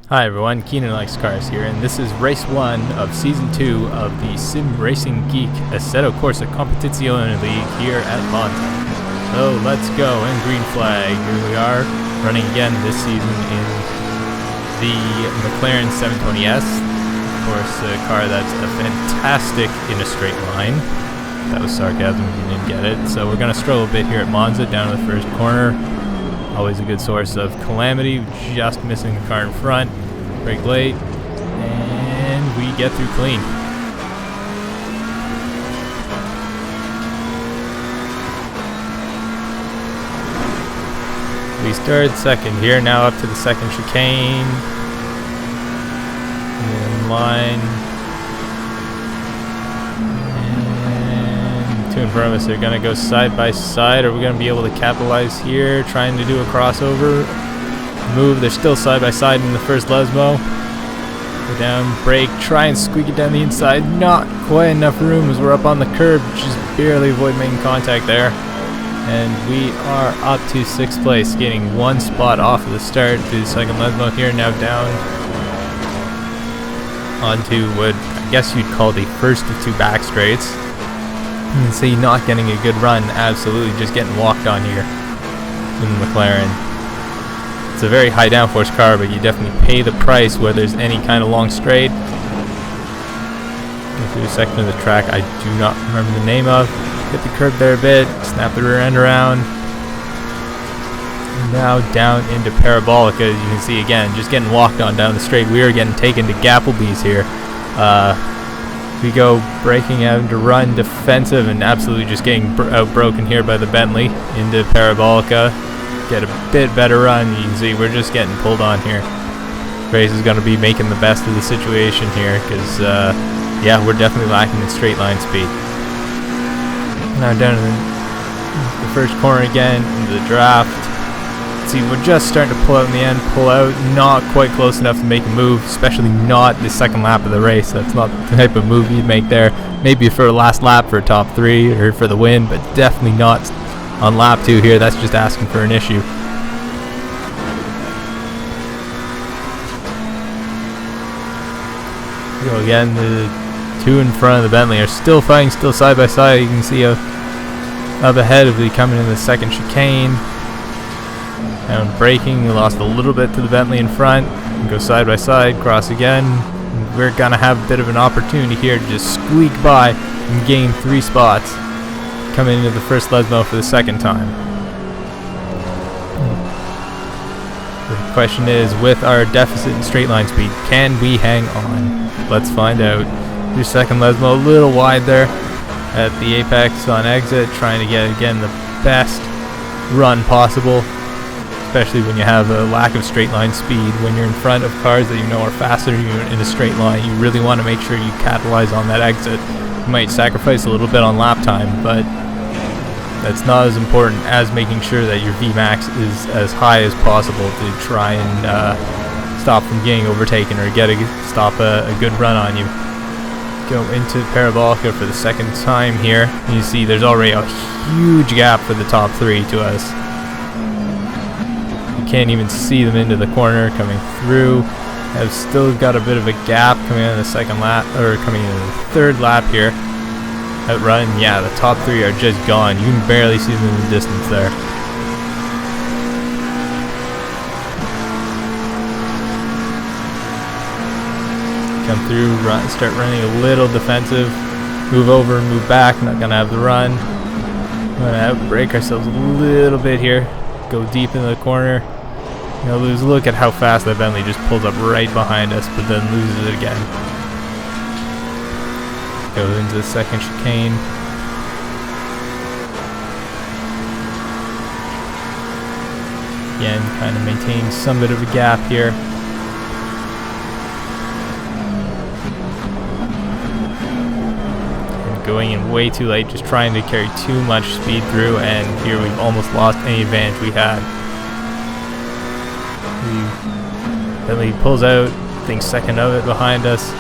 Hi everyone, Keenan Likes Cars here, and this is race 1 of season 2 of the Sim Racing Geek Assetto Corsa Competizione League here at Monza. So let's go, and green flag, here we are, running again this season in the McLaren 720S. Of course, a car that's a fantastic in a straight line. That was sarcasm if you didn't get it. So we're going to struggle a bit here at Monza, down to the first corner. Always a good source of calamity, just missing the car in front. Brake late, and we get through clean. We started second here, now up to the second chicane. In line. And two in front of us are going to go side by side. Are we going to be able to capitalize here, trying to do a crossover? Move, they're still side by side in the first Lesmo. Go down, brake, try and squeak it down the inside. Not quite enough room as we're up on the curb, just barely avoid making contact there. And we are up to 6th place, getting one spot off of the start to the second Lesmo here. Now down onto what I guess you'd call the first of two back straights. You can see not getting a good run, absolutely just getting walked on here in the McLaren. It's a very high downforce car, but you definitely pay the price where there's any kind of long straight. Through a section of the track I do not remember the name of. Hit the curb there a bit, snap the rear end around. And now down into Parabolica, as you can see again, just getting walked on down the straight. We are getting taken to Gapplebee's here. We go braking out into run, defensive, and absolutely just getting outbroken here by the Bentley into Parabolica. Get a bit better run. You can see we're just getting pulled on here. Race is going to be making the best of the situation here because, yeah, we're definitely lacking in straight line speed. Now down to the first corner again, into the draft. See, we're just starting to pull out in the end, pull out, not quite close enough to make a move, especially not the second lap of the race. That's not the type of move you'd make there. Maybe for a last lap for a top 3 or for the win, but definitely not on lap 2 here. That's just asking for an issue. So again, the two in front of the Bentley are still fighting, still side by side. You can see up ahead of the coming in the second chicane. Down braking, we lost a little bit to the Bentley in front. And go side by side, cross again. We're gonna have a bit of an opportunity here to just squeak by and gain 3 spots. Coming into the first Lesmo for the second time. The question is, with our deficit in straight line speed, can we hang on? Let's find out. Your second Lesmo a little wide there at the apex on exit, trying to get again the best run possible, especially when you have a lack of straight line speed. When you're in front of cars that you know are faster than you in a straight line, you really want to make sure you capitalize on that exit. You might sacrifice a little bit on lap time, but that's not as important as making sure that your Vmax is as high as possible to try and stop from getting overtaken or stop a good run on you. Go into Parabolica for the second time here. You see there's already a huge gap for the top 3 to us. You can't even see them into the corner coming through. Have still got a bit of a gap coming in the second lap, or coming in the third lap here. Outrun, yeah, the top 3 are just gone. You can barely see them in the distance there. Come through, start running a little defensive. Move over, move back, not going to have the run. We're going to outbrake ourselves a little bit here. Go deep into the corner. You know, look at how fast that Bentley just pulls up right behind us, but then loses it again. Goes into the second chicane. Again, kind of maintaining some bit of a gap here. And going in way too late, just trying to carry too much speed through, and here we've almost lost any advantage we had. Bentley pulls out, thinks second of it behind us,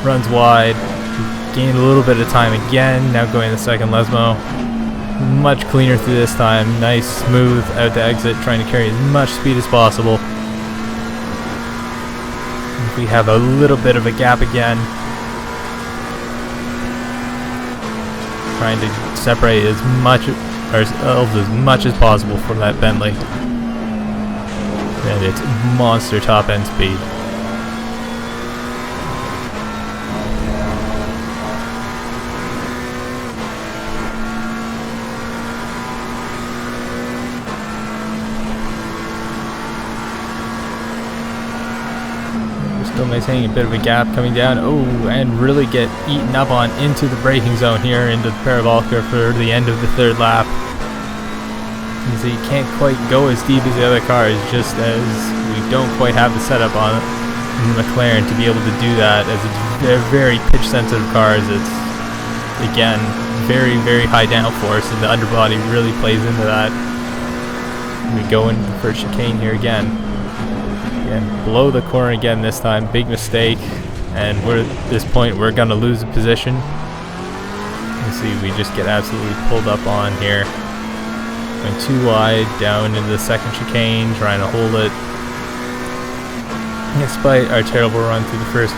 runs wide. Gained a little bit of time again. Now going to the second Lesmo. Much cleaner through this time. Nice, smooth out to exit, trying to carry as much speed as possible. if we have a little bit of a gap again. Trying to separate ourselves as much as possible from that Bentley. And it's monster top end speed. Still maintaining a bit of a gap coming down. Oh, and really get eaten up on into the braking zone here, into the parabolica for the end of the third lap. So you can't quite go as deep as the other cars, just as we don't quite have the setup on the McLaren to be able to do that, as it's very pitch sensitive cars. It's, again, very, very high downforce, and the underbody really plays into that. We go into the first chicane here again. And blow the corner again this time. Big mistake, and we're at this point we're gonna lose the position. You see, we just get absolutely pulled up on here. Going too wide down into the second chicane, trying to hold it. Despite our terrible run through the first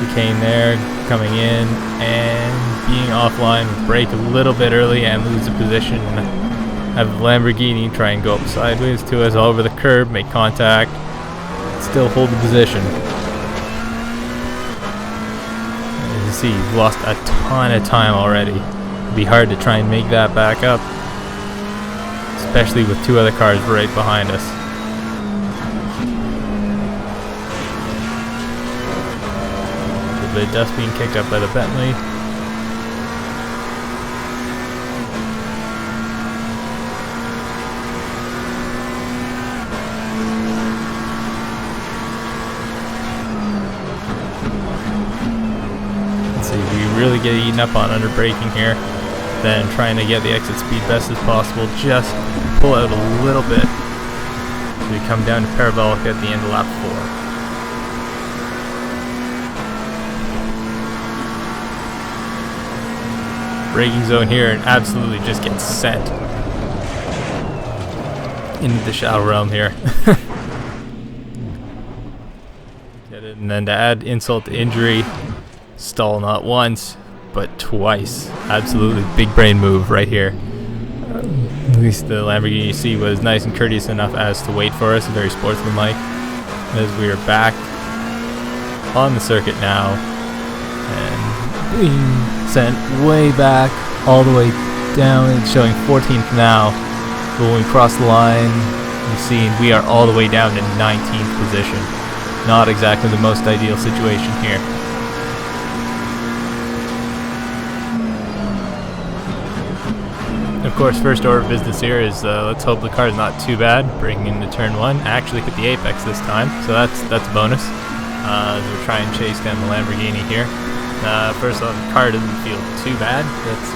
chicane there, coming in and being offline, brake a little bit early and lose the position. Have the Lamborghini try and go up sideways to us all over the curb, make contact, still hold the position. As you see, we've lost a ton of time already. It'd be hard to try and make that back up, especially with two other cars right behind us. A little bit of dust being kicked up by the Bentley. Really get eaten up on under braking here, then trying to get the exit speed best as possible, just pull out a little bit so we come down to parabolic at the end of lap 4. Braking zone here and absolutely just gets sent into the shallow realm here. And then to add insult to injury, stall not once, but twice. Absolutely big brain move right here. At least the Lamborghini C was nice and courteous enough as to wait for us, very sportsmanlike, as we are back on the circuit now and being sent way back all the way down. It's showing 14th now, but when we cross the line, you see we are all the way down to 19th position. Not exactly the most ideal situation here. Of course, first order of business here is let's hope the car is not too bad. Breaking into turn 1, actually hit the apex this time, so that's a bonus. As we try and chase down the Lamborghini here. First off, the car doesn't feel too bad. That's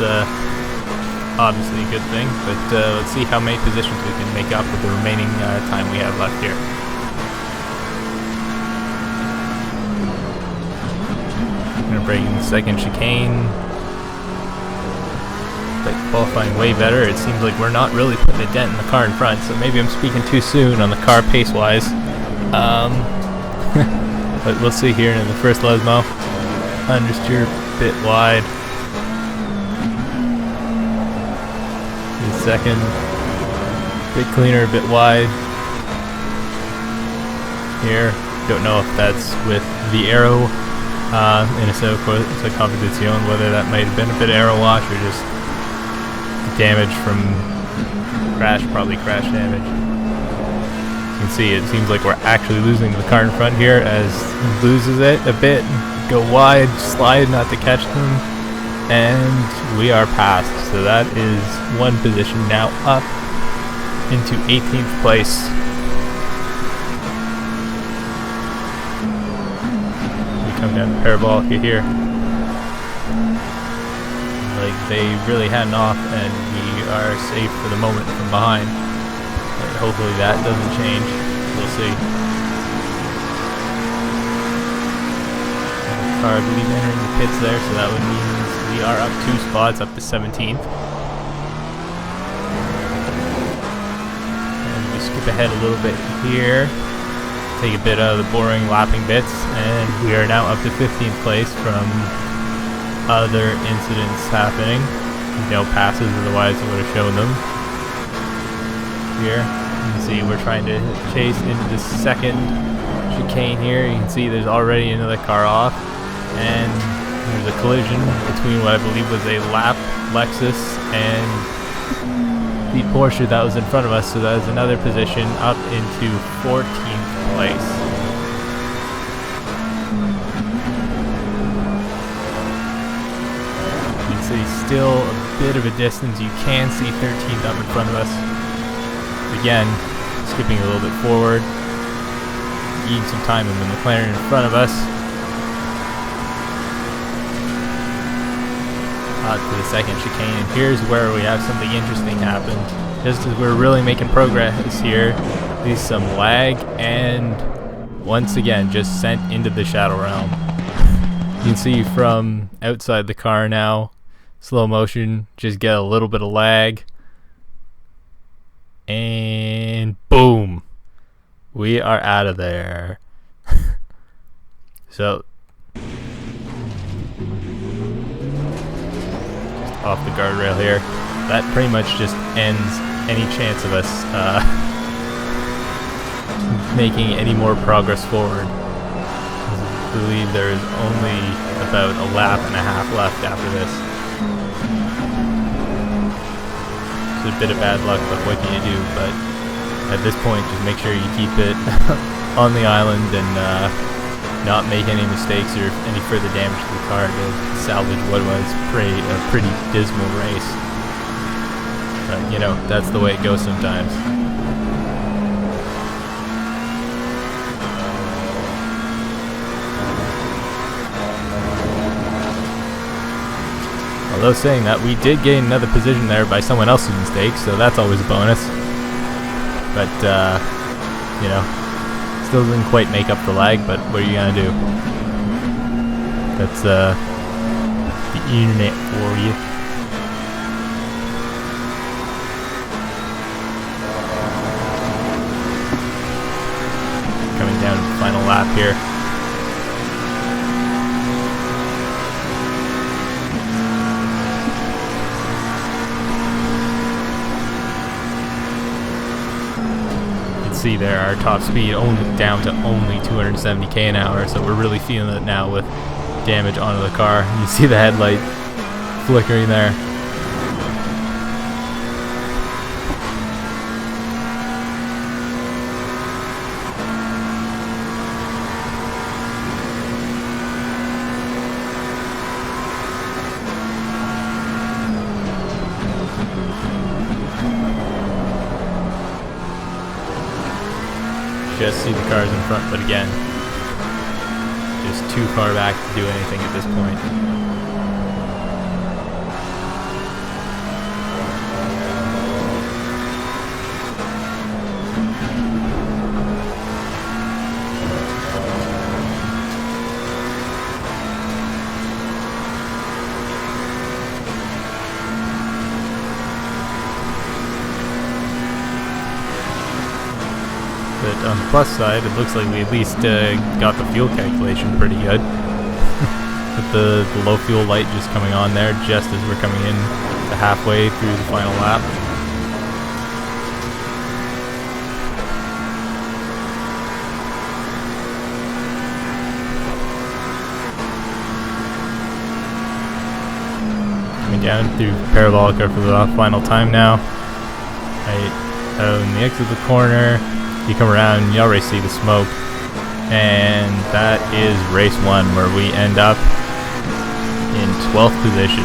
obviously a good thing, but let's see how many positions we can make up with the remaining time we have left here. I'm gonna break in the second chicane. But qualifying way better. It seems like we're not really putting a dent in the car in front, so maybe I'm speaking too soon on the car pace-wise. But we'll see here in the first Lesmo. Understeer a bit wide. The second, bit cleaner, a bit wide. Here, don't know if that's with the aero in a competition, whether that might have been a bit of aero wash or just damage from crash, probably crash damage. You can see it seems like we're actually losing the car in front here as he loses it a bit, go wide, slide not to catch them, and we are passed. So that is one position now up into 18th place. We come down to Parabolica here. Like they really had an off, and we are safe for the moment from behind. And hopefully that doesn't change. We'll see. Car, I believe, entering the pits there, so that would mean we are up 2 spots, up to 17th. And we skip ahead a little bit here take a bit out of the boring lapping bits, and we are now up to 15th place from other incidents happening. No passes, otherwise I would have shown them. Here, you can see we're trying to chase into the second chicane here. You can see there's already another car off, and there's a collision between what I believe was a lap Lexus and the Porsche that was in front of us, so that is another position up into 14th place. You can see still a bit of a distance. You can see 13th up in front of us. Again, skipping a little bit forward, gain some time in the McLaren in front of us. To the second chicane, and here's where we have something interesting happen. Just as we're really making progress here, there's some lag, and once again just sent into the shadow realm. You can see from outside the car now, slow motion, just get a little bit of lag, and boom, we are out of there. So off the guardrail here. That pretty much just ends any chance of us making any more progress forward. I believe there is only about a lap and a half left after this. It's a bit of bad luck, but what can you do? But at this point, just make sure you keep it on the island and not make any mistakes or any further damage to the car to salvage what was a pretty dismal race. But, you know, that's the way it goes sometimes. Although saying that, we did gain another position there by someone else's mistake, so that's always a bonus. But, you know, still didn't quite make up the lag, but what are you gonna do? That's the internet for you. Coming down to the final lap here. See there, our top speed only down to only 270k an hour, so we're really feeling it now with damage onto the car. You see the headlight flickering there. Just see the cars in front, but again, just too far back to do anything at this point. But on the plus side, it looks like we at least got the fuel calculation pretty good. With the low fuel light just coming on there just as we're coming in to halfway through the final lap. Coming down through Parabolica for the final time now. Right out in the exit of the corner. You come around, you already see the smoke, and that is race 1, where we end up in 12th position.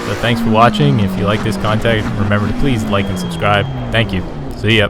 So thanks for watching. If you like this content, remember to please like and subscribe. Thank you. See ya.